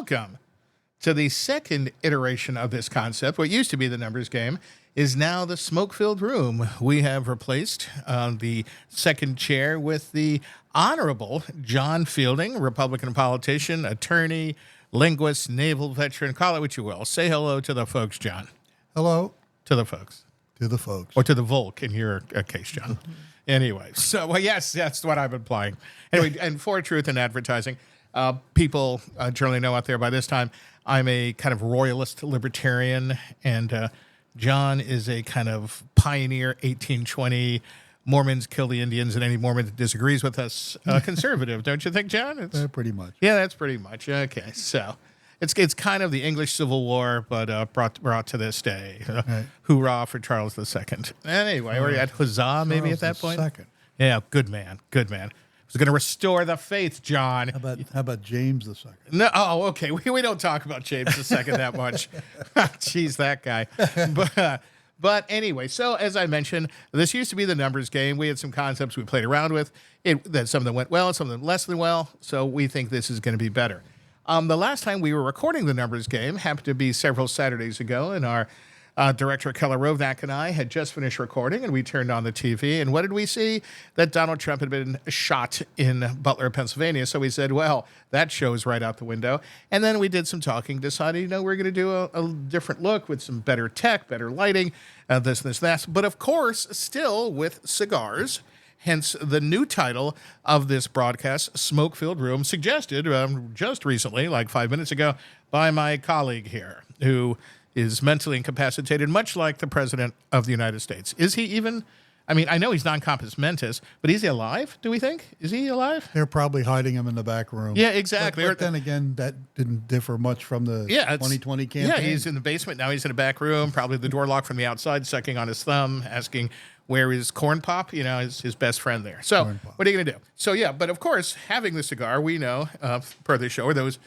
welcome to the second iteration of this concept. What used to be the numbers game is now the smoke-filled room. We have replaced the second chair with the Honorable John Fielding, Republican politician, attorney, linguist, naval veteran, call it what you will. Say hello to the folks, John. Hello. To the folks. To the folks. Or to the Volk in your case, John. Anyway, so, well, yes, that's what I'm implying. Anyway, and for truth in advertising, people generally know out there by this time, I'm a kind of royalist libertarian, and John is a kind of pioneer 1820 Mormons kill the Indians, and any Mormon that disagrees with us, conservative. Don't you think, John? Pretty much. Yeah, that's pretty much. Okay, so it's kind of the English Civil War, but brought to this day. Right. Hoorah for Charles II. Anyway, we're at huzzah maybe at that point. Second. Yeah, good man, good man. He's going to restore the faith, John. How about James the Second? No, okay. We don't talk about James II that much. Jeez, that guy. But anyway, so as I mentioned, this used to be the numbers game. We had some concepts we played around with. That some of them went well, some of them less than well. So we think this is going to be better. The last time we were recording the numbers game happened to be several Saturdays ago, and our director Keller Rovnak and I had just finished recording, and we turned on the TV, and what did we see? That Donald Trump had been shot in Butler, Pennsylvania. So we said, well, that show's right out the window. And then we did some talking, decided, we're going to do a different look with some better tech, better lighting, that. But of course, still with cigars. Hence, the new title of this broadcast, Smoke-Filled Room, suggested just recently, like 5 minutes ago, by my colleague here, who is mentally incapacitated, much like the President of the United States. Is he even? I mean, I know he's non-compos mentis, but is he alive, do we think? Is he alive? They're probably hiding him in the back room. Yeah, exactly. But then again, that didn't differ much from the 2020 campaign. Yeah, he's in the basement. Now he's in a back room, probably the door locked from the outside, sucking on his thumb, asking where is Corn Pop, his best friend there. So what are you going to do? So, yeah, but of course, having the cigar, we know, per the show, or those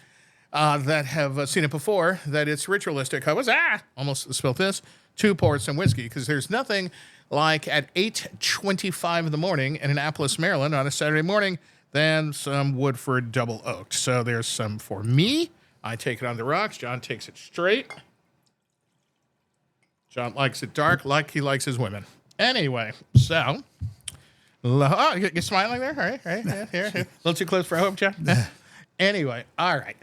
that have seen it before, that it's ritualistic. Almost spilled this. 2 pour some whiskey, because there's nothing like at 8:25 in the morning in Annapolis, Maryland on a Saturday morning than some Woodford Double Oaked. So there's some for me. I take it on the rocks. John takes it straight. John likes it dark, like he likes his women. Anyway, so you're smiling there? All right. Here. A little too close for hope, John? Anyway, all right.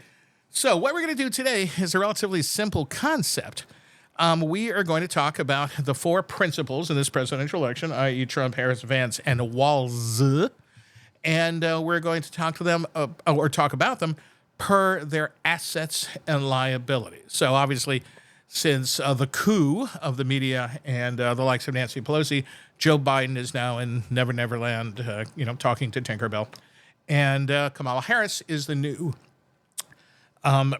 So what we're going to do today is a relatively simple concept. We are going to talk about the 4 principles in this presidential election, i.e. Trump, Harris, Vance, and Walz. And we're going to talk about them per their assets and liabilities. So obviously, since the coup of the media and the likes of Nancy Pelosi, Joe Biden is now in Never Never Land, talking to Tinkerbell. And Kamala Harris is the new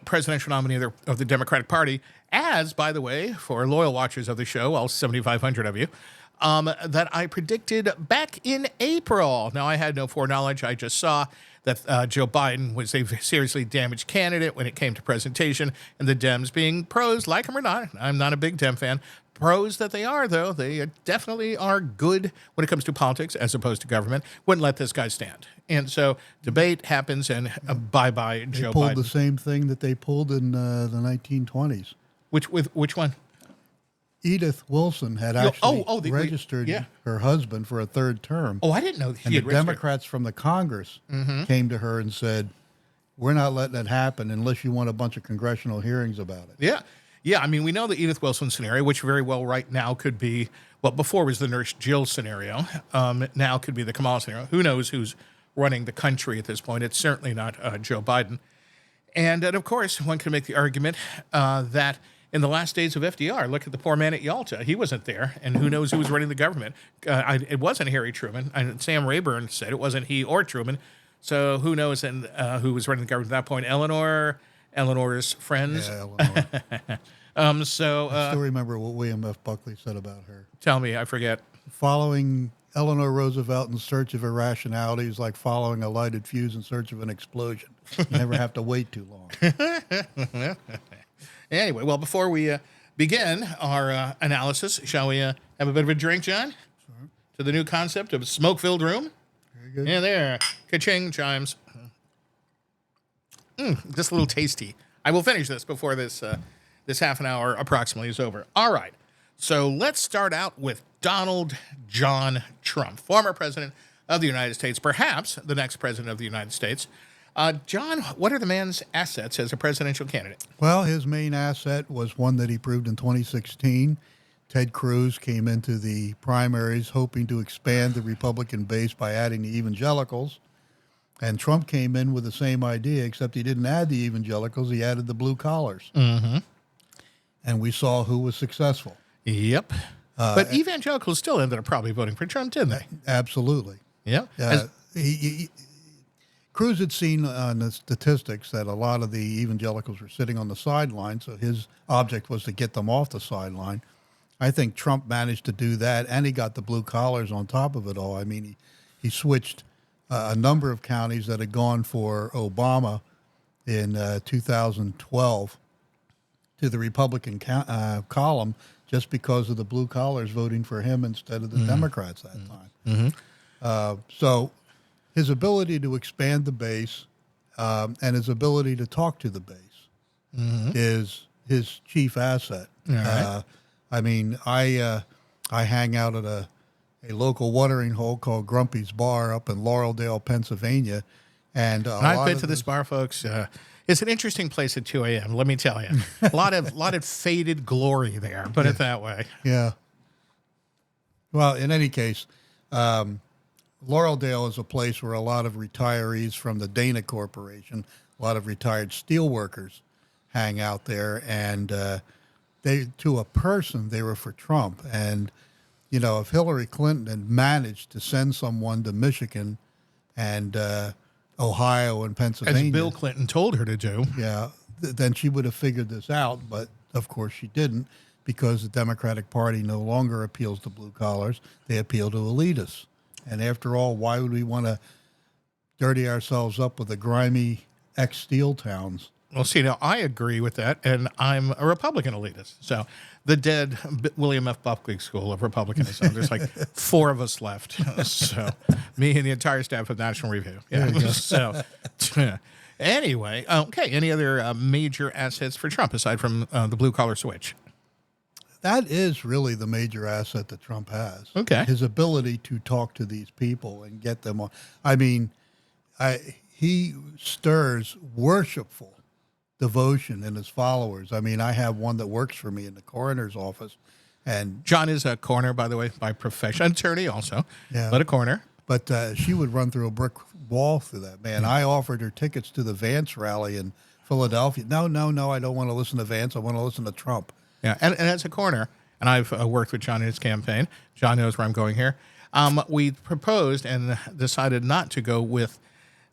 presidential nominee of the Democratic Party, as, by the way, for loyal watchers of the show, all 7,500 of you, that I predicted back in April. Now, I had no foreknowledge. I just saw that Joe Biden was a seriously damaged candidate when it came to presentation, and the Dems being pros, like him or not, I'm not a big Dem fan, pros that they are, though, they definitely are good when it comes to politics as opposed to government, wouldn't let this guy stand. And so debate happens, and bye-bye Joe Biden. They pulled the same thing that they pulled in the 1920s. Which one? Edith Wilson had actually registered yeah. her husband for a 3rd term. Oh, I didn't know And the Democrats from the Congress came to her and said, we're not letting it happen unless you want a bunch of congressional hearings about it. Yeah. Yeah, I mean, we know the Edith Wilson scenario, which very well right now could be, well, before was the Nurse Jill scenario. Now could be the Kamala scenario. Who knows who's running the country at this point? It's certainly not Joe Biden. And of course, one can make the argument that in the last days of FDR, look at the poor man at Yalta. He wasn't there, and who knows who was running the government. It wasn't Harry Truman. And Sam Rayburn said it wasn't he or Truman. So who knows who was running the government at that point? Eleanor's friends. Yeah, Eleanor. I still remember what William F. Buckley said about her. Tell me, I forget. Following Eleanor Roosevelt in search of irrationality is like following a lighted fuse in search of an explosion. You never have to wait too long. Anyway, well, before we begin our analysis, shall we have a bit of a drink, John? Sure. To the new concept of a smoke-filled room? Very good. Yeah, there. Ka-ching chimes. Just a little tasty. I will finish this before this this half an hour approximately is over. All right. So let's start out with Donald John Trump, former president of the United States, perhaps the next president of the United States. John, what are the man's assets as a presidential candidate? Well, his main asset was one that he proved in 2016. Ted Cruz came into the primaries hoping to expand the Republican base by adding the evangelicals. And Trump came in with the same idea, except he didn't add the evangelicals, he added the blue collars. Mm-hmm. And we saw who was successful. Yep. But evangelicals still ended up probably voting for Trump, didn't they? Absolutely. Yeah. Cruz had seen on the statistics that a lot of the evangelicals were sitting on the sideline, so his object was to get them off the sideline. I think Trump managed to do that, and he got the blue collars on top of it all. I mean, he switched a number of counties that had gone for Obama in 2012 to the Republican column just because of the blue collars voting for him instead of the Democrats that time. So his ability to expand the base and his ability to talk to the base is his chief asset. Right. I mean, I hang out at a local watering hole called Grumpy's Bar up in Laureldale, Pennsylvania. And I've been to this bar, folks. It's an interesting place at 2 a.m., let me tell you. A lot of faded glory there, put it that way. Yeah. Well, in any case, Laureldale is a place where a lot of retirees from the Dana Corporation, a lot of retired steel workers hang out there. And they, to a person, they were for Trump. And, you know, if Hillary Clinton had managed to send someone to Michigan and Ohio and Pennsylvania, As Bill Clinton told her to do. yeah, then she would have figured this out. But, of course, she didn't, because the Democratic Party no longer appeals to blue collars. They appeal to elitists. And after all, why would we want to dirty ourselves up with the grimy ex-steel towns? Well, see, now I agree with that, and I'm a Republican elitist. So the dead William F. Buckley School of Republicanism. There's like 4 of us left. So me and the entire staff of National Review. Yeah. So anyway, okay. Any other major assets for Trump aside from the blue collar switch? That is really the major asset that Trump has. Okay. His ability to talk to these people and get them on. I mean, he stirs worshipful devotion in his followers. I mean, I have one that works for me in the coroner's office. And John is a coroner, by the way, by profession. Attorney also, Yeah. but a coroner. But she would run through a brick wall through that, man. I offered her tickets to the Vance rally in Philadelphia. No, I don't want to listen to Vance. I want to listen to Trump. Yeah, and as a coroner, and I've worked with John in his campaign. John knows where I'm going here. We proposed and decided not to go with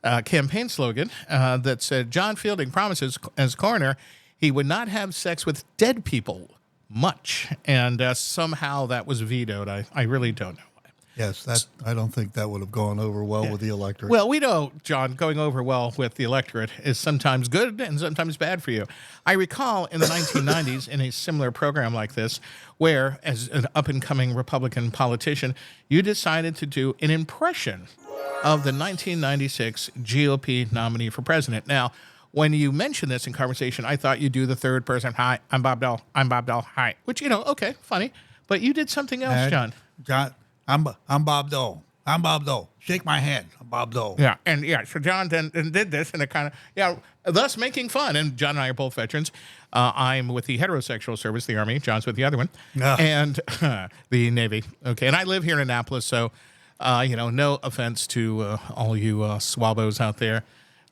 a campaign slogan that said, John Fielding promises as coroner he would not have sex with dead people much. And somehow that was vetoed. I really don't know. Yes, I don't think that would have gone over well with the electorate. Well, we know, John, going over well with the electorate is sometimes good and sometimes bad for you. I recall in the 1990s in a similar program like this, where as an up-and-coming Republican politician, you decided to do an impression of the 1996 GOP nominee for president. Now, when you mentioned this in conversation, I thought you'd do the third person. Hi, I'm Bob Dole. I'm Bob Dole. Hi. Which, okay, funny. But you did something else, John. John, I'm Bob Dole. I'm Bob Dole. Shake my hand. I'm Bob Dole. Yeah, and so John then did this, and it kind of, thus making fun. And John and I are both veterans. I'm with the heterosexual service, the Army. John's with the other one, and the Navy. Okay, and I live here in Annapolis, so no offense to all you swabos out there.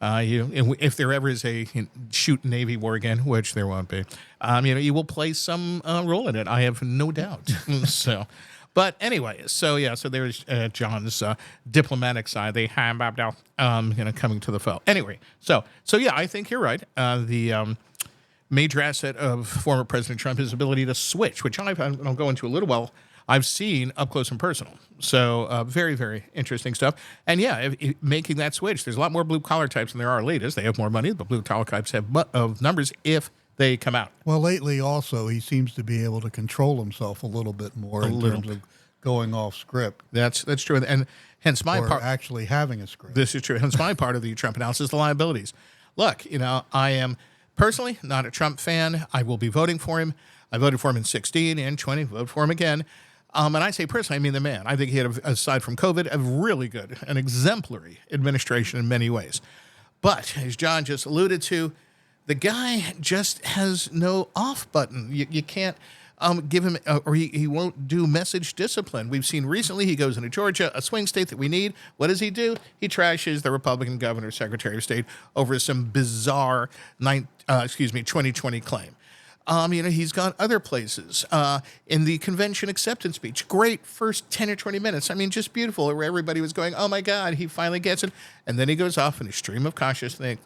If there ever is a shoot Navy war again, which there won't be, you will play some role in it. I have no doubt. So. But anyway, so there's John's diplomatic side, the coming to the foe. Anyway, so I think you're right. The major asset of former President Trump is his ability to switch, which I'll go into a little while. I've seen up close and personal. So very, very interesting stuff. And making that switch, there's a lot more blue collar types than there are elitists. They have more money, but blue collar types have of numbers if they come out. Well, lately also, he seems to be able to control himself a little bit more terms of going off script. That's true. And hence my part. Actually having a script. This is true. Hence my part of the Trump analysis, the liabilities. Look, I am Personally, not a Trump fan. I will be voting for him. I voted for him in 16 and 20. Vote for him again. And I say personally, I mean the man. I think he had, aside from COVID, a really good, an exemplary administration in many ways. But as John just alluded to, the guy just has no off button. You can't give him, or he won't do message discipline. We've seen recently he goes into Georgia, a swing state that we need. What does he do? He trashes the Republican governor, Secretary of State over some bizarre 2020 claim. He's gone other places. In the convention acceptance speech, great first 10 or 20 minutes. I mean, just beautiful, where everybody was going, oh my God, he finally gets it. And then he goes off in a stream of consciousness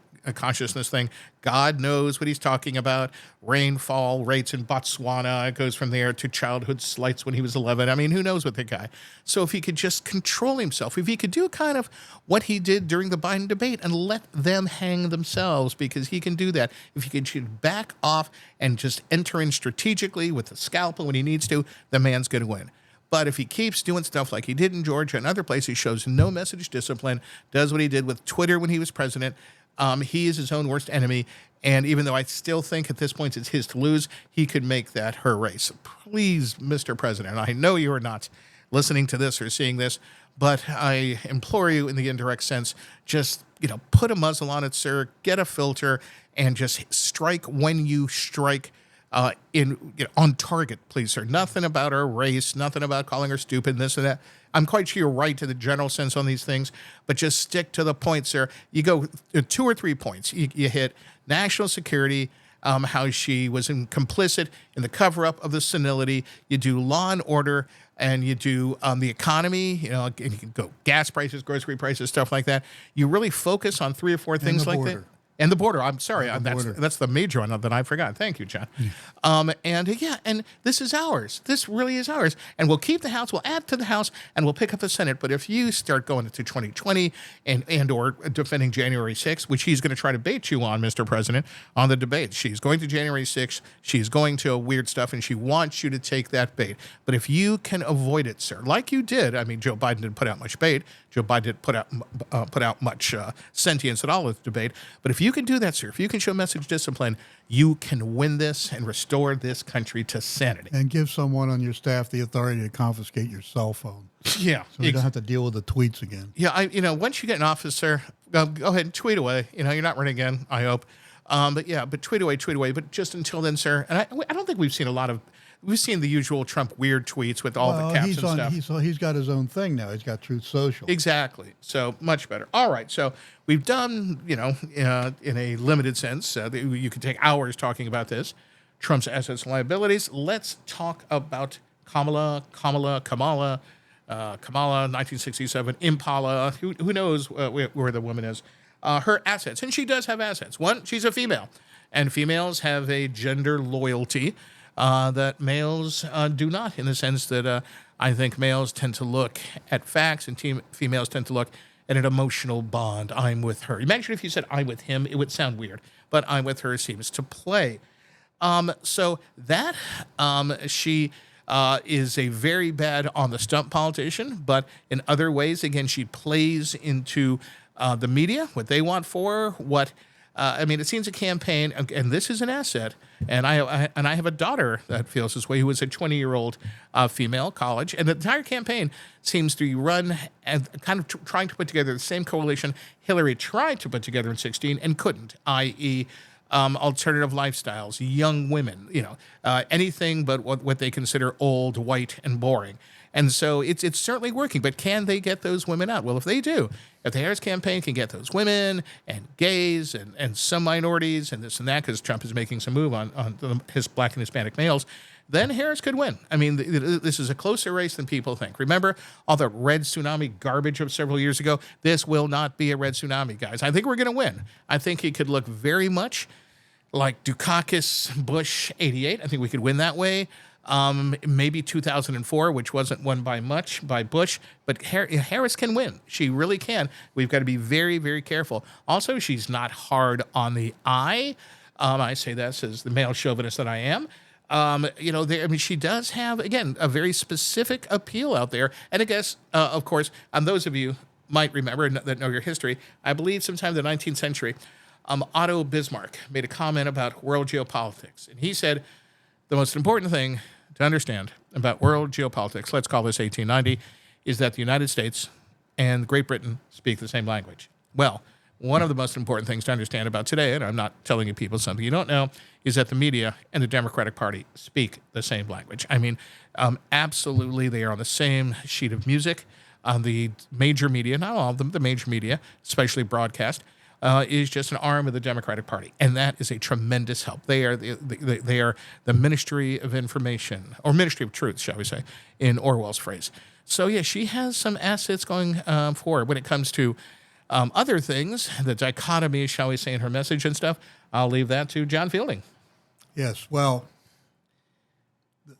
thing. God knows what he's talking about. Rainfall rates in Botswana. It goes from there to childhood slights when he was 11. I mean, who knows what the guy. So if he could just control himself, if he could do kind of what he did during the Biden debate and let them hang themselves, because he can do that. If he could back off and just enter in strategically with the scalpel when he needs to, the man's going to win. But if he keeps doing stuff like he did in Georgia and other places, shows no message discipline, does what he did with Twitter when he was president, he is his own worst enemy. And even though I still think at this point it's his to lose, he could make that her race. Please, Mr. President, I know you are not listening to this or seeing this, but I implore you in the indirect sense, just, put a muzzle on it, sir, get a filter, and just strike when you strike on target, please, sir. Nothing about her race, nothing about calling her stupid, this and that. I'm quite sure you're right to the general sense on these things, but just stick to the point, sir. You go 2 or 3 points. You hit national security, how she was complicit in the cover-up of the senility. You do law and order, and you do the economy. And you can go gas prices, grocery prices, stuff like that. You really focus on 3 or 4 things like that. And the border. I'm sorry. That's the major one that I forgot. Thank you, John. And this is ours. This really is ours. And we'll keep the House. We'll add to the House, and we'll pick up the Senate. But if you start going into 2020 and or defending January 6th, which he's going to try to bait you on, Mr. President, on the debate. She's going to January 6th. She's going to weird stuff, and she wants you to take that bait. But if you can avoid it, sir, like you did. I mean, Joe Biden didn't put out much bait. Joe Biden didn't put out much sentience at all with the debate. But if you can do that, sir, if you can show message discipline, you can win this and restore this country to sanity. And give someone on your staff the authority to confiscate your cell phone. Yeah. So you don't have to deal with the tweets again. Yeah, once you get in office, sir, go ahead and tweet away. You're not running again, I hope. But tweet away. But just until then, sir, and I don't think we've seen the usual Trump weird tweets with all the caps and stuff. He's got his own thing now. He's got Truth Social. Exactly. So much better. All right. So we've done, in a limited sense, you could take hours talking about this, Trump's assets and liabilities. Let's talk about Kamala, 1967, Impala. Who knows where the woman is? Her assets. And she does have assets. One, she's a female. And females have a gender loyalty that males do not, in the sense that I think males tend to look at facts and females tend to look at an emotional bond. I'm with her. Imagine if you said I'm with him, it would sound weird, but I'm with her seems to play. So that she is a very bad on the stump politician, but in other ways, again, she plays into the media, what they want for what. It seems a campaign, and this is an asset. And I have a daughter that feels this way, who is a 20-year-old female, college, and the entire campaign seems to be run and kind of trying to put together the same coalition Hillary tried to put together in 2016 and couldn't, i.e., alternative lifestyles, young women, anything but what they consider old, white, and boring. And so it's certainly working, but can they get those women out? Well, if they do, if the Harris campaign can get those women and gays and some minorities and this and that, because Trump is making some move on his black and Hispanic males, then Harris could win. I mean, this is a closer race than people think. Remember all the red tsunami garbage of several years ago? This will not be a red tsunami, guys. I think we're going to win. I think he could look very much like Dukakis Bush 88. I think we could win that way. Maybe 2004, which wasn't won by much by Bush, but Harris can win. She really can. We've got to be very, very careful. Also, she's not hard on the eye. I say that as the male chauvinist that I am. She does have, again, a very specific appeal out there. And I guess, of course, those of you might remember that know your history, I believe sometime in the 19th century, Otto Bismarck made a comment about world geopolitics. And he said the most important thing to understand about world geopolitics, let's call this 1890, is that the United States and Great Britain speak the same language. Well, one of the most important things to understand about today, and I'm not telling you people something you don't know, is that the media and the Democratic Party speak the same language. I mean, absolutely, they are on the same sheet of music. The major media, not all of them, the major media, especially broadcast, is just an arm of the Democratic Party, and that is a tremendous help. They are they are the Ministry of Information, or Ministry of Truth, shall we say, in Orwell's phrase. So yeah, she has some assets going forward when it comes to other things, the dichotomy, shall we say, in her message and stuff. I'll leave that to John Fielding. Yes, well,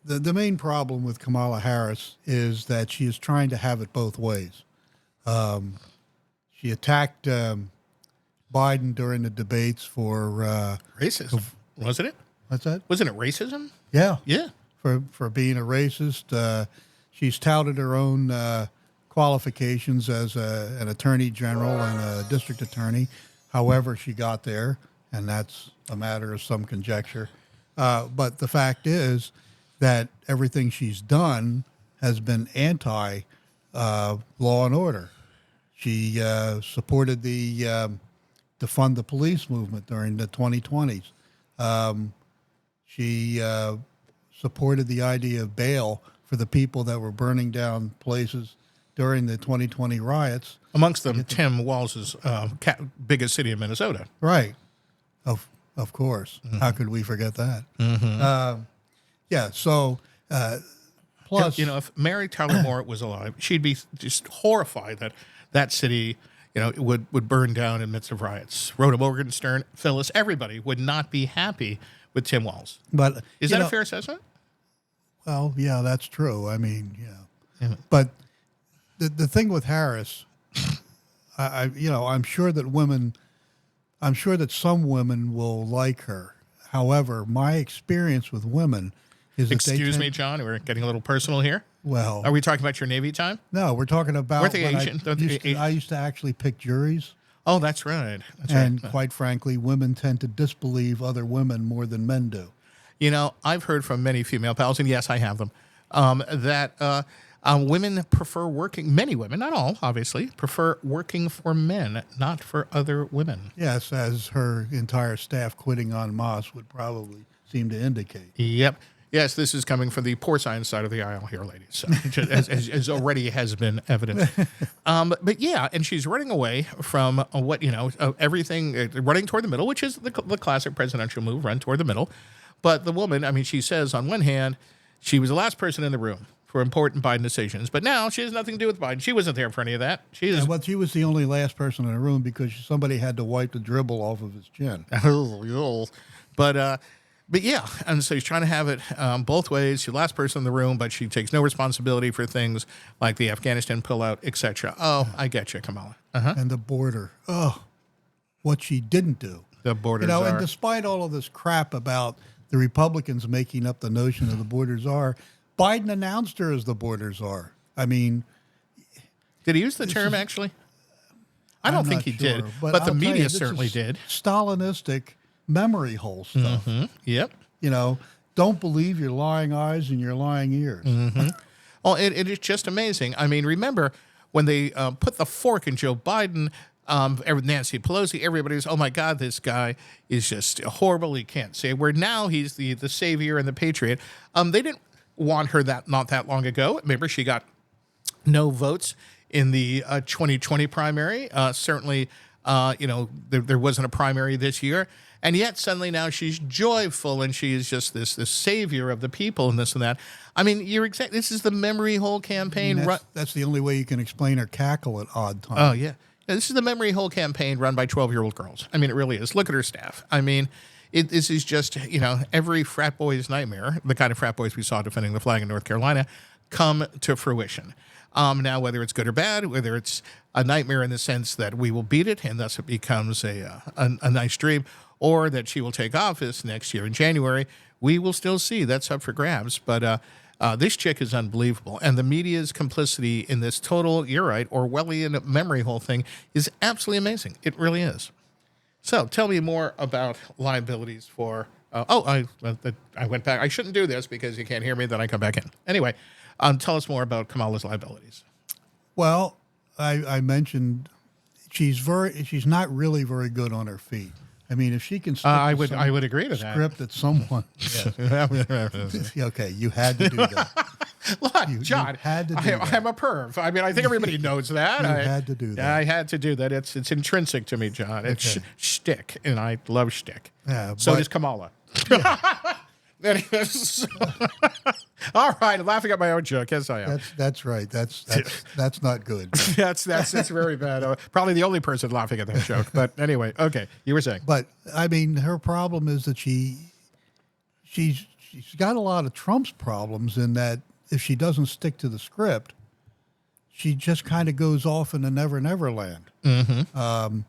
the main problem with Kamala Harris is that she is trying to have it both ways. She attacked Biden during the debates for Racism, wasn't it? what's that? Wasn't it racism? Yeah, Yeah. for being a racist. She's touted her own qualifications as an attorney general and a district attorney. However, she got there, and that's a matter of some conjecture. But the fact is that everything she's done has been anti law and order. She supported the defund the police movement during the 2020s. She supported the idea of bail for the people that were burning down places during the 2020 riots. Amongst them, Tim Walz's biggest city in Minnesota. Right. Of course. Mm-hmm. How could we forget that? Mm-hmm. Yeah. So, plus, if Mary Tyler Moore was alive, she'd be just horrified that that city, would burn down in midst of riots. Rhoda Morgenstern, Phyllis, everybody would not be happy with Tim Walz. But is that a fair assessment? Well, yeah, that's true. I mean, yeah. But the thing with Harris, I'm sure that some women will like her. However, my experience with women is that Excuse me, John, we're getting a little personal here. Well, are we talking about your Navy time? No, we're talking about I used to actually pick juries. Oh, that's right. And quite frankly, women tend to disbelieve other women more than men do. I've heard from many female pals, and yes, I have them, that women prefer working, many women, not all, obviously, prefer working for men, not for other women. Yes, as her entire staff quitting en masse would probably seem to indicate. Yep. Yes, this is coming from the poor science side of the aisle here, ladies, so, as already has been evident. But yeah, and she's running away from everything, running toward the middle, which is the classic presidential move, run toward the middle. But the woman, she says on one hand, she was the last person in the room for important Biden decisions, but now she has nothing to do with Biden. She wasn't there for any of that. She was the only last person in the room because somebody had to wipe the dribble off of his chin. But yeah, and so she's trying to have it both ways. She's the last person in the room, but she takes no responsibility for things like the Afghanistan pullout, etc. Oh, I get you, Kamala. And the border. Oh, what she didn't do. The border czar. And despite all of this crap about the Republicans making up the notion of the border czar, Biden announced her as the border czar. I mean, did he use the term actually? I don't think he did, but the media certainly did. Stalinistic memory hole stuff. Mm-hmm. Yep. Don't believe your lying eyes and your lying ears. Mm-hmm. Well, it is just amazing. I mean, remember when they put the fork in Joe Biden, Nancy Pelosi, everybody's, oh my God, this guy is just horrible. He can't say a word. Now he's the savior and the patriot. They didn't want her not that long ago. Remember, she got no votes in the 2020 primary. Certainly, there wasn't a primary this year. And yet suddenly now she's joyful and she is just this savior of the people and this and that. I mean, this is the memory hole campaign. That's the only way you can explain her cackle at odd times. Oh, yeah. This is the memory hole campaign run by 12-year-old girls. I mean, it really is. Look at her staff. I mean, this is just, every frat boy's nightmare, the kind of frat boys we saw defending the flag in North Carolina, come to fruition. Now, whether it's good or bad, whether it's a nightmare in the sense that we will beat it and thus it becomes a nice dream, or that she will take office next year in January, we will still see. That's up for grabs. But this chick is unbelievable. And the media's complicity in this total, you're right, Orwellian memory hole thing is absolutely amazing. It really is. So tell me more about liabilities for. I went back. I shouldn't do this because you can't hear me. Then I come back in. Anyway, tell us more about Kamala's liabilities. Well, I mentioned she's not really very good on her feet. I mean, if she can stick I to would agree to that. script that someone, okay, you had to do that. Look, John, had to do that. I'm a perv. I mean, I think everybody knows that. You had to do that. I had to do that. It's intrinsic to me, John. It's shtick, and I love shtick. Yeah, So but- does Kamala. Anyways, all right, I'm laughing at my own joke. Yes, I am. That's right. That's not good. That's very bad. Probably the only person laughing at that joke. But anyway, okay, you were saying. But I mean, her problem is that she's got a lot of Trump's problems in that if she doesn't stick to the script, she just kind of goes off in the never land. Mm-hmm.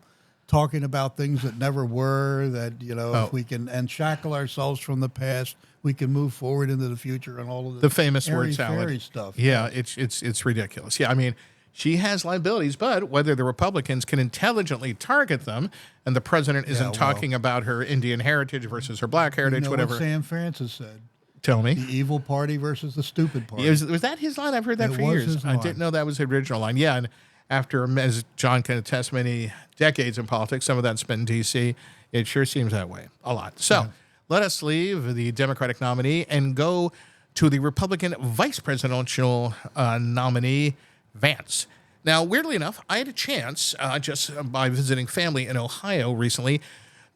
Talking about things that never were, that, if we can unshackle ourselves from the past, we can move forward into the future and all of the famous word salad airy stuff. Yeah, it's ridiculous. Yeah, I mean, she has liabilities, but whether the Republicans can intelligently target them, and the president isn't talking about her Indian heritage versus her black heritage, whatever. What Sam Francis said. Tell me. The evil party versus the stupid party. Was that his line? I've heard that It for was years. his I line. didn't know that was the original line. Yeah, and after, as John can attest, many decades in politics, some of that's been D.C., it sure seems that way a lot. So let us leave the Democratic nominee and go to the Republican vice presidential nominee, Vance. Now, weirdly enough, I had a chance, just by visiting family in Ohio recently,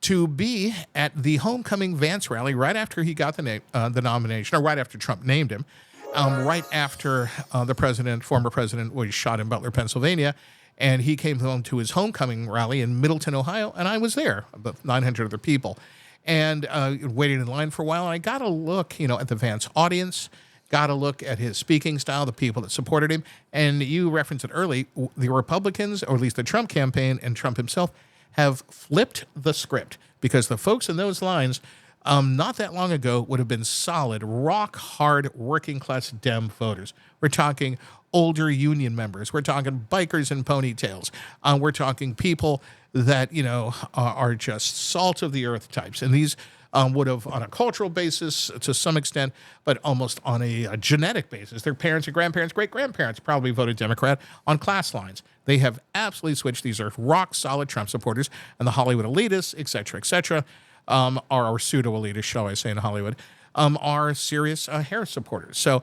to be at the homecoming Vance rally right after he got the nomination, or right after Trump named him. Right after the former president, was shot in Butler, Pennsylvania, and he came home to his homecoming rally in Middleton, Ohio, and I was there, about 900 other people, and waited in line for a while. And I got a look, at the Vance audience, got a look at his speaking style, the people that supported him, and you referenced it early. The Republicans, or at least the Trump campaign and Trump himself, have flipped the script because the folks in those lines. Not that long ago would have been solid, rock hard, working class Dem voters. We're talking older union members. We're talking bikers in ponytails. We're talking people that, are just salt of the earth types. And these would have, on a cultural basis to some extent, but almost on a genetic basis. Their parents and grandparents, great-grandparents probably voted Democrat on class lines. They have absolutely switched. These are rock solid Trump supporters, and the Hollywood elitists, et cetera, are pseudo-elitists, shall I say, in Hollywood, are serious Harris supporters. So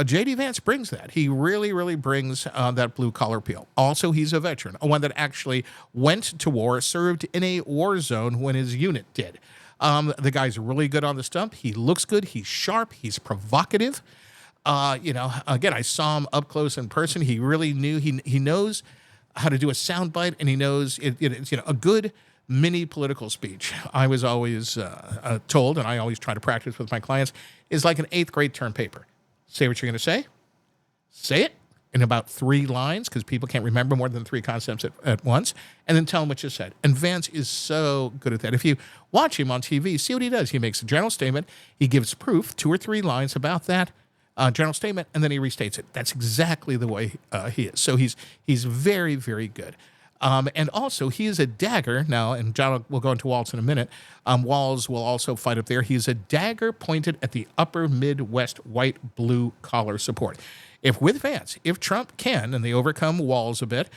J.D. Vance brings that. He really, really brings that blue-collar appeal. Also, he's a veteran, one that actually went to war, served in a war zone when his unit did. The guy's really good on the stump. He looks good. He's sharp. He's provocative. Again, I saw him up close in person. He really knew. He knows how to do a soundbite, and he knows it's a good mini political speech. I was always told, and I always try to practice with my clients, is like an 8th grade term paper. Say what you're going to say it in about 3 lines, because people can't remember more than 3 concepts at once, and then tell them what you said. And Vance is so good at that. If you watch him on TV, see what he does. He makes a general statement, he gives proof, 2 or 3 lines about that general statement, and then he restates it. That's exactly the way he is. So he's very, very good. And also, he is a dagger now, and John will go into Walz in a minute. Walz will also fight up there. He's a dagger pointed at the upper Midwest white blue collar support. If Trump can, and they overcome Walz a bit,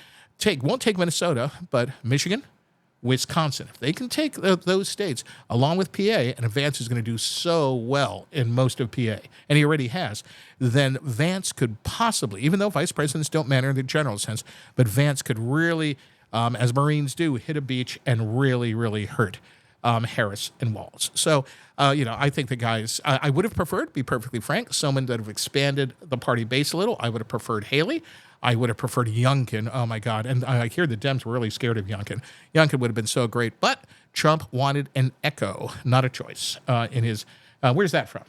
won't take Minnesota, but Michigan, Wisconsin. If they can take those states along with PA, and Vance is going to do so well in most of PA, and he already has, then Vance could possibly, even though vice presidents don't matter in the general sense, but Vance could really, as Marines do, hit a beach and really, really hurt Harris and Walz. So, I think the guys, I would have preferred, to be perfectly frank, someone that would have expanded the party base a little. I would have preferred Haley. I would have preferred Youngkin. Oh, my God. And I hear the Dems were really scared of Youngkin. Youngkin would have been so great. But Trump wanted an echo, not a choice, in his, where's that from?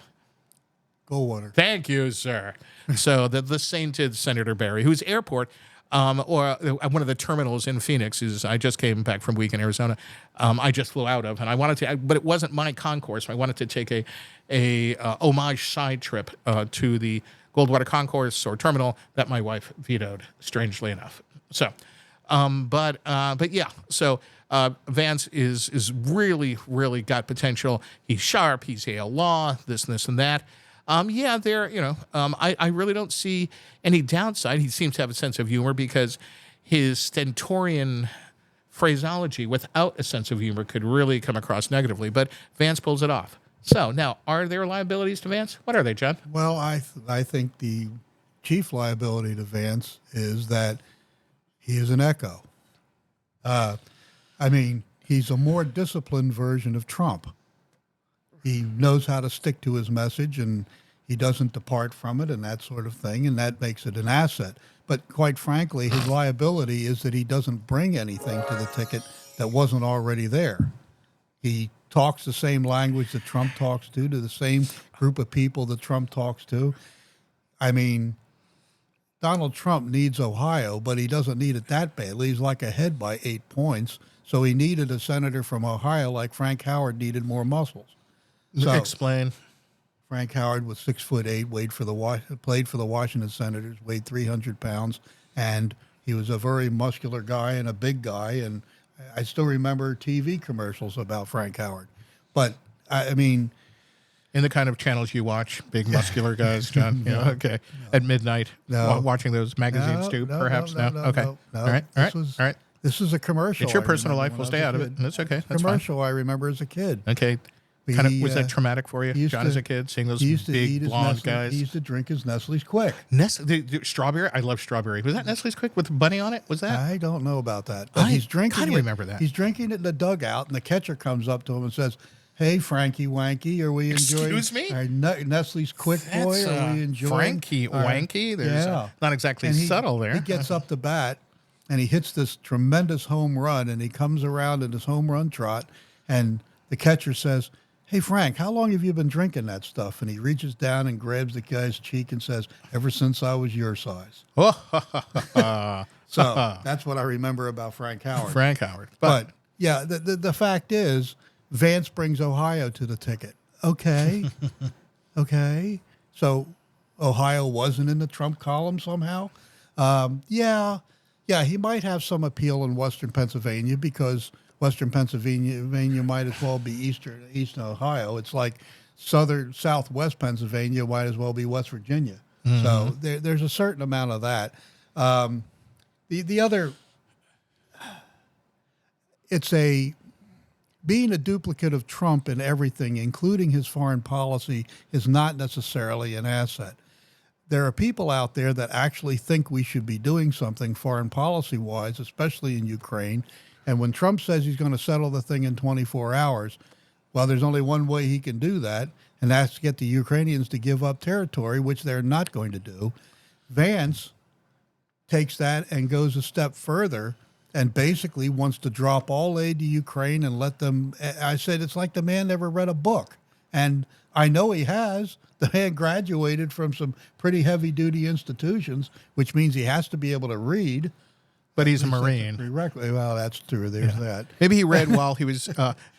Goldwater. Thank you, sir. So the sainted Senator Barry, whose airport, or one of the terminals in Phoenix I just came back from a week in Arizona. I just flew out of, and I wanted to, but it wasn't my concourse. I wanted to take a homage side trip to the Goldwater concourse or terminal that my wife vetoed, strangely enough. So, but yeah. So Vance is really, really got potential. He's sharp. He's Yale Law, this, and that. Yeah, I really don't see any downside. He seems to have a sense of humor because his stentorian phraseology without a sense of humor could really come across negatively, but Vance pulls it off. So now, are there liabilities to Vance? What are they, John? Well, I think the chief liability to Vance is that he is an echo. He's a more disciplined version of Trump. He knows how to stick to his message, and he doesn't depart from it and that sort of thing, and that makes it an asset. But quite frankly, his liability is that he doesn't bring anything to the ticket that wasn't already there. He talks the same language that Trump talks to the same group of people that Trump talks to. I mean, Donald Trump needs Ohio, but he doesn't need it that badly. He's like ahead by 8 points. So he needed a senator from Ohio like Frank Howard needed more muscles. So Explain. Frank Howard was 6'8", played for the Washington Senators, weighed 300 pounds, and he was a very muscular guy and a big guy. And I still remember TV commercials about Frank Howard. But I mean, in the kind of channels you watch, big muscular guys, John. Okay. At midnight, watching those magazines too, perhaps. No. Okay. No. All right. All right. This is a commercial. It's your personal life. We'll stay out of it. That's okay. That's commercial I remember as a kid. fine. Okay. Was that traumatic for you, John, as a kid, seeing those big blonde guys? He used to drink his Nestle's Quick. The strawberry? I love strawberry. Was that Nestle's Quick with the bunny on it? Was that? I don't know about that. But he's drinking I it. remember that. He's drinking it in the dugout, and the catcher comes up to him and says, "Hey, Frankie Wanky, are we enjoying Excuse me? our Nestle's Quick Boy? Are we enjoying Frankie Wanky? There's not exactly subtle there. He gets up to bat, and he hits this tremendous home run, and he comes around in his home run trot, and the catcher says, "Hey, Frank, how long have you been drinking that stuff?" And he reaches down and grabs the guy's cheek and says, "Ever since I was your size." So that's what I remember about Frank Howard. Frank Howard. But yeah, the fact is, Vance brings Ohio to the ticket. Okay. Okay. So Ohio wasn't in the Trump column somehow? Yeah, he might have some appeal in Western Pennsylvania because Western Pennsylvania might as well be Eastern Ohio. It's like Southwest Pennsylvania might as well be West Virginia. Mm-hmm. So there's a certain amount of that. The other, being a duplicate of Trump in everything, including his foreign policy, is not necessarily an asset. There are people out there that actually think we should be doing something foreign policy-wise, especially in Ukraine. And when Trump says he's going to settle the thing in 24 hours, well, there's only one way he can do that, and that's to get the Ukrainians to give up territory, which they're not going to do. Vance takes that and goes a step further and basically wants to drop all aid to Ukraine and let them. I said it's like the man never read a book. And I know he has. The man graduated from some pretty heavy-duty institutions, which means he has to be able to read. But he's a Marine. Well, that's true. There's that. Maybe he read while he was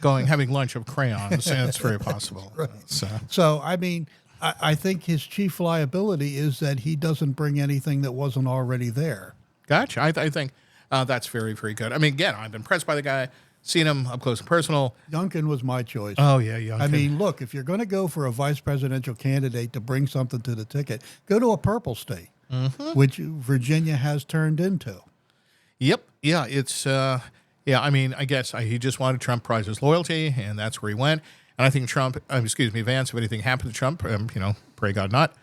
having lunch of crayons. That's very possible. Right. So, I mean, I think his chief liability is that he doesn't bring anything that wasn't already there. Gotcha. I think that's very, very good. I mean, again, I'm impressed by the guy. Seen him up close and personal. Youngkin was my choice. Oh, yeah, Youngkin. I mean, look, if you're going to go for a vice presidential candidate to bring something to the ticket, go to a purple state, which Virginia has turned into. Yep. Yeah. It's, I mean, I guess he just wanted Trump prize his loyalty, and that's where he went. And I think Vance, if anything happened to Trump, pray God not,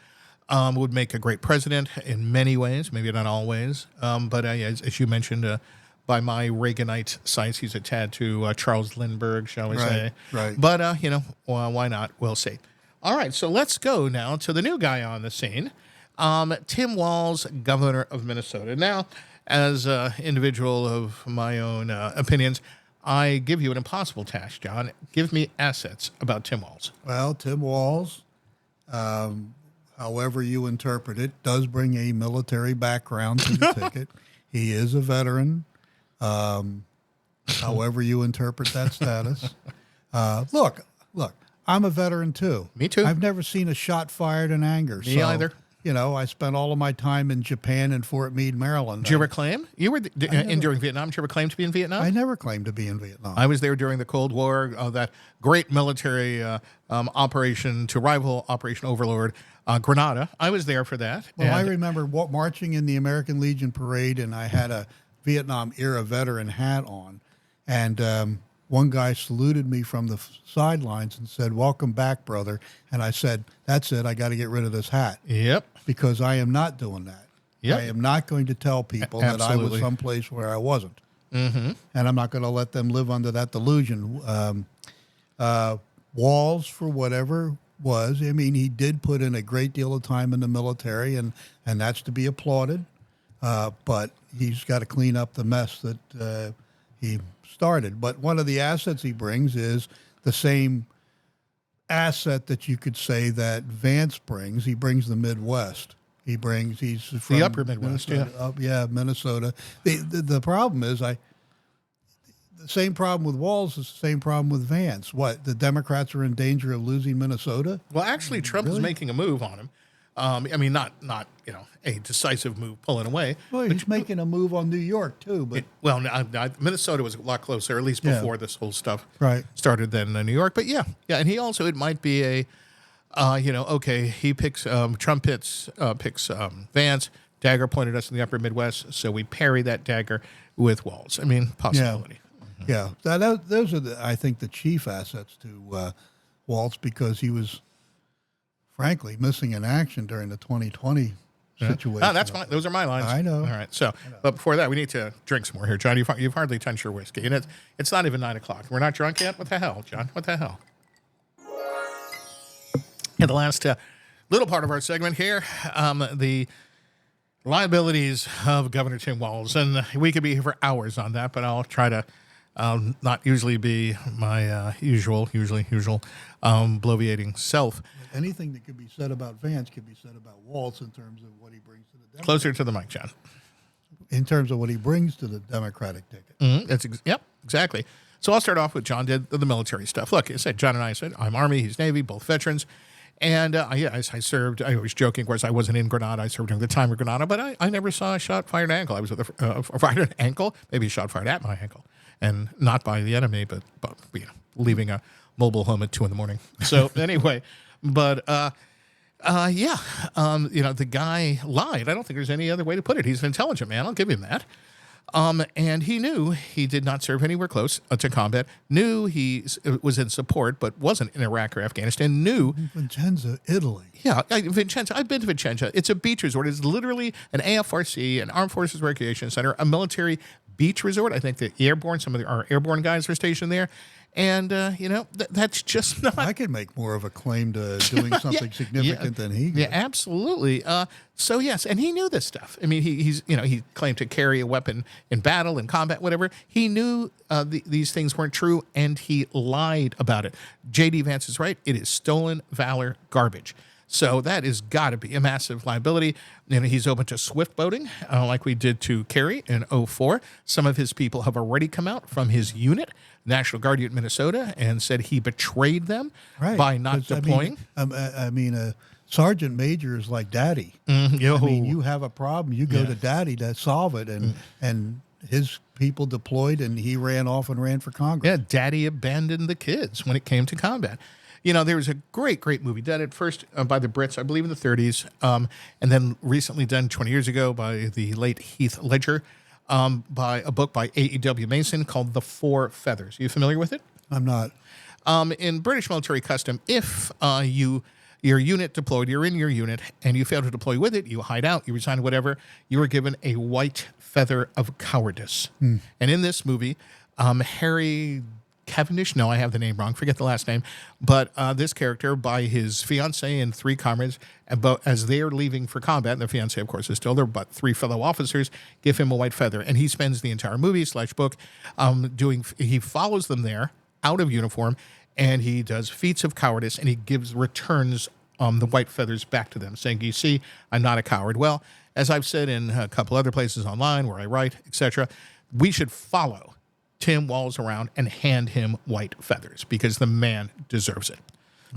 would make a great president in many ways, maybe not always. But as you mentioned, by my Reaganite sights, he's a tad to Charles Lindbergh, shall we say. Right. But, why not? We'll see. All right. So let's go now to the new guy on the scene, Tim Walz, governor of Minnesota. Now, as an individual of my own opinions, I give you an impossible task, John. Give me assets about Tim Walz. Well, Tim Walz, however you interpret it, does bring a military background to the ticket. He is a veteran, however you interpret that status. Look, I'm a veteran too. Me too. I've never seen a shot fired in anger. Me either. You know, I spent all of my time in Japan and Fort Meade, Maryland. Did you ever claim you were during Vietnam? Did you ever claim to be in Vietnam? I never claimed to be in Vietnam. I was there during the Cold War, that great military operation to rival Operation Overlord, Grenada. I was there for that. Well, I remember marching in the American Legion parade, and I had a Vietnam era veteran hat on, and one guy saluted me from the sidelines and said, "Welcome back, brother." And I said, "That's it. I got to get rid of this hat Yep. because I am not doing that. Yep. I am not going to tell people that I was Absolutely. someplace where I wasn't, and I'm not going to let them live under that delusion." Walls, for whatever was, I mean, he did put in a great deal of time in the military, and that's to be applauded. But he's got to clean up the mess that he started. But one of the assets he brings is the same asset that you could say that Vance brings. He brings the Midwest. He's from upper Midwest, Minnesota, Minnesota. The problem is the same problem with Walz is the same problem with Vance. What, the Democrats are in danger of losing Minnesota? Well, actually, Trump is making a move on him. I mean, not a decisive move pulling away. Well, he's making a move on New York too, but Minnesota was a lot closer, at least before this whole stuff started than New York. But yeah, and he also, it might be he picks Trump picks Vance. Dagger pointed us in the upper Midwest, so we parry that dagger with Walz. I mean, possibility. Yeah, those are I think the chief assets to Walz, because he was frankly missing in action during the 2020 situation. Oh, that's fine. Those are my lines. I know. All right. So, but before that, we need to drink some more here, John. You've hardly touched your whiskey, and it's not even 9 o'clock. We're not drunk yet. What the hell, John? What the hell? In the last little part of our segment here, the liabilities of Governor Tim Walz, and we could be here for hours on that, but I'll try to not usually be my usual bloviating self. Anything that could be said about Vance could be said about Walz in terms of what he brings to the Democratic. Closer to the mic, John. In terms of what he brings to the Democratic ticket. Yep, exactly. So I'll start off with John did the military stuff. Look, I said, John and I said, I'm Army, he's Navy, both veterans. And I served, I was joking, of course, I wasn't in Grenada. I served during the time of Grenada, but I never saw a shot fired at ankle. I was with a fired ankle, maybe a shot fired at my ankle. And not by the enemy, but leaving a mobile home at 2 a.m. So anyway, but the guy lied. I don't think there's any other way to put it. He's an intelligent man. I'll give him that. And he knew he did not serve anywhere close to combat, knew he was in support, but wasn't in Iraq or Afghanistan, knew... Vicenza, Italy. Yeah, Vicenza. I've been to Vicenza. It's a beach resort. It's literally an AFRC, an Armed Forces Recreation Center, a military beach resort. I think the airborne, some of our airborne guys are stationed there. And, that's just not... I could make more of a claim to doing something significant than he did. Yeah, absolutely. So, yes, and he knew this stuff. I mean, he claimed to carry a weapon in battle, in combat, whatever. He knew these things weren't true, and he lied about it. J.D. Vance is right. It is stolen valor garbage. So that has got to be a massive liability. He's open to swift boating, like we did to Kerry in 2004. Some of his people have already come out from his unit, National Guard unit, Minnesota, and said he betrayed them by not deploying. I mean, a sergeant major is like daddy. Mm-hmm. I mean, you have a problem, you go to daddy to solve it, and his people deployed, and he ran off and ran for Congress. Yeah, daddy abandoned the kids when it came to combat. There was a great movie done at first by the Brits, I believe in the 30s, and then recently done 20 years ago by the late Heath Ledger, by a book by A.E.W. Mason called The Four Feathers. Are you familiar with it? I'm not. In British military custom, if your unit deployed, you're in your unit, and you fail to deploy with it, you hide out, you resign, whatever, you are given a white feather of cowardice. And in this movie, Harry Cavendish, no, I have the name wrong, forget the last name, but this character, by his fiancée and 3 comrades, as they are leaving for combat, and the fiancée, of course, is still there, but 3 fellow officers give him a white feather, and he spends the entire movie / book he follows them there, out of uniform, and he does feats of cowardice, and he returns the white feathers back to them, saying, you see, I'm not a coward. Well, as I've said in a couple other places online where I write, etc., we should follow Tim Walz around and hand him white feathers because the man deserves it.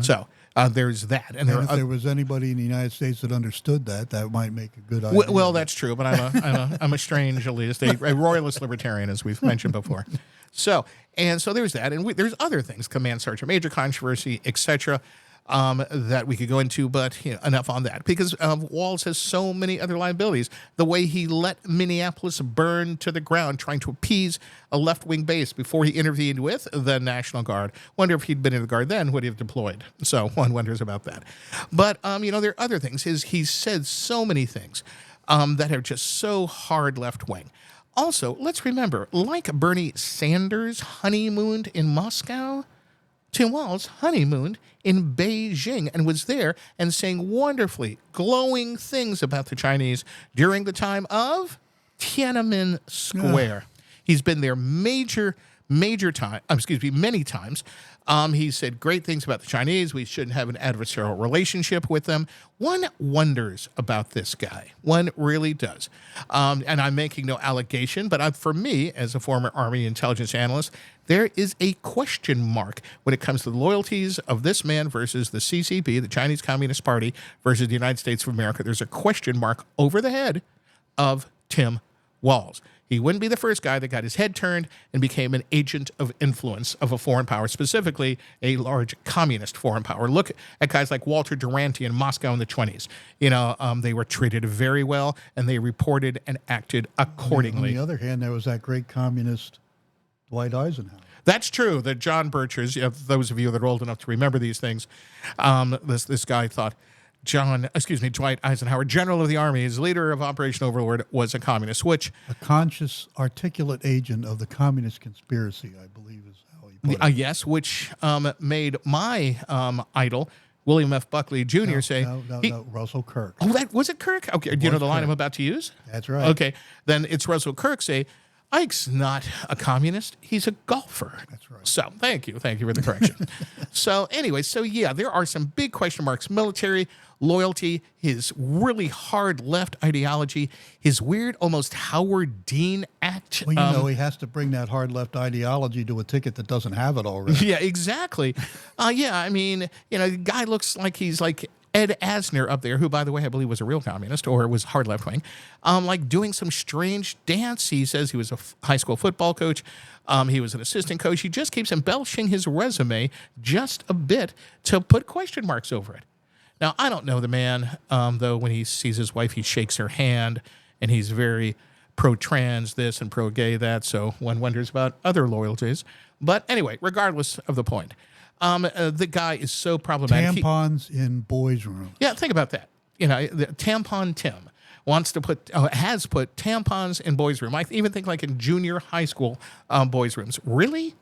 So There's that, and there And are if there was anybody in the United States that understood that, that might make a good idea. well, that's true, but I'm a strange elitist, a royalist libertarian, as we've mentioned before. So there's that, and there's other things, command sergeant major controversy, etc. That we could go into, but enough on that, because Walz has so many other liabilities. The way he let Minneapolis burn to the ground trying to appease a left-wing base before he intervened with the National Guard. Wonder if he'd been in the Guard then, would he have deployed? So one wonders about that. But, there are other things. He's said so many things that are just so hard left-wing. Also, let's remember, like Bernie Sanders honeymooned in Moscow, Tim Walz honeymooned in Beijing and was there and saying wonderfully glowing things about the Chinese during the time of Tiananmen Square. He's been there many times. He said great things about the Chinese. We shouldn't have an adversarial relationship with them. One wonders about this guy. One really does. And I'm making no allegation, but for me, as a former Army intelligence analyst, there is a question mark when it comes to the loyalties of this man versus the CCP, the Chinese Communist Party, versus the United States of America. There's a question mark over the head of Tim Walz. He wouldn't be the first guy that got his head turned and became an agent of influence of a foreign power, specifically a large communist foreign power. Look at guys like Walter Duranty in Moscow in the 20s. They were treated very well, and they reported and acted accordingly. On the other hand, there was that great communist Dwight Eisenhower. That's true. The John Birchers, those of you that are old enough to remember these things, this guy thought Dwight Eisenhower, general of the Army, his leader of Operation Overlord, was a communist, which... A conscious, articulate agent of the communist conspiracy, I believe is how he put it. Yes, which made my idol, William F. Buckley Jr., say... No, Russell Kirk. Oh, was it Kirk? Okay, do you know the line I'm about to use? That's right. Okay, then it's Russell Kirk say, Ike's not a communist. He's a golfer. That's right. So thank you for the correction. There are some big question marks. Military loyalty, his really hard left ideology, his weird, almost Howard Dean act. Well, he has to bring that hard left ideology to a ticket that doesn't have it already. Yeah, exactly. The guy looks like he's like Ed Asner up there, who, by the way, I believe was a real communist or was hard left wing, doing some strange dance. He says he was a high school football coach. He was an assistant coach. He just keeps embellishing his resume just a bit to put question marks over it. Now, I don't know the man, though. When he sees his wife, he shakes her hand, and he's very pro-trans this and pro-gay that, so one wonders about other loyalties. But anyway, regardless of the point, the guy is so problematic. Tampons in boys' rooms. Yeah, think about that. The Tampon Tim has put tampons in boys' room. I even think like in junior high school boys' rooms. Really?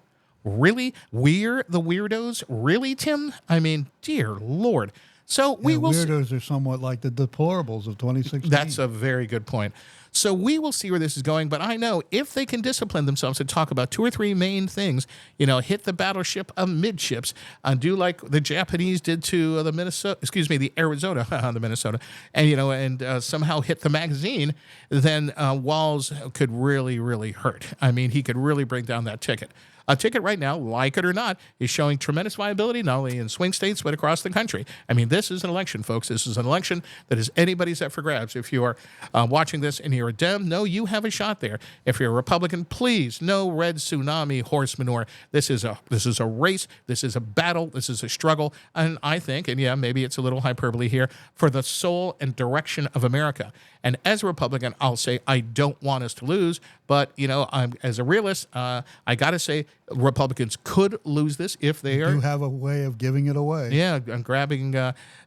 We're the weirdos? Really, Tim? I mean, dear Lord. So we will. Weirdos are somewhat like the deplorables of 2016. That's a very good point. So we will see where this is going, but I know if they can discipline themselves and talk about two or three main things, hit the battleship amidships, do like the Japanese did to the Arizona, the Minnesota, and somehow hit the magazine, then Walz could really, really hurt. I mean, he could really bring down that ticket. A ticket right now, like it or not, is showing tremendous viability, not only in swing states, but across the country. I mean, this is an election, folks. This is an election that is anybody's up for grabs. If you are watching this and you're a Dem, no, you have a shot there. If you're a Republican, please, no red tsunami horse manure. This is a race. This is a battle. This is a struggle. And I think, and yeah, maybe it's a little hyperbole here, for the soul and direction of America. And as a Republican, I'll say I don't want us to lose, but as a realist, I got to say Republicans could lose this if they are. You have a way of giving it away. Yeah, and grabbing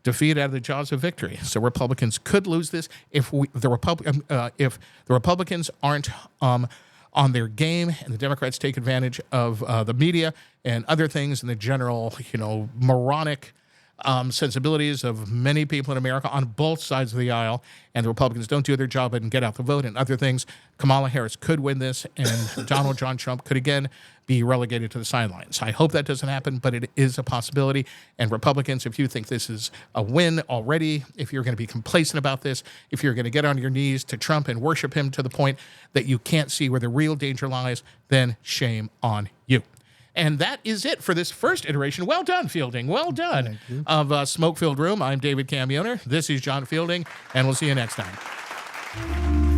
defeat out of the jaws of victory. So Republicans could lose this if the Republicans aren't on their game, and the Democrats take advantage of the media and other things and the general, moronic sensibilities of many people in America on both sides of the aisle, and the Republicans don't do their job and get out the vote and other things. Kamala Harris could win this, and Donald John Trump could again be relegated to the sidelines. I hope that doesn't happen, but it is a possibility. And Republicans, if you think this is a win already, if you're going to be complacent about this, if you're going to get on your knees to Trump and worship him to the point that you can't see where the real danger lies, then shame on you. And that is it for this first iteration. Well done, Fielding. Well done. Of Smoke Filled Room. I'm David Camioner. This is John Fielding, and we'll see you next time.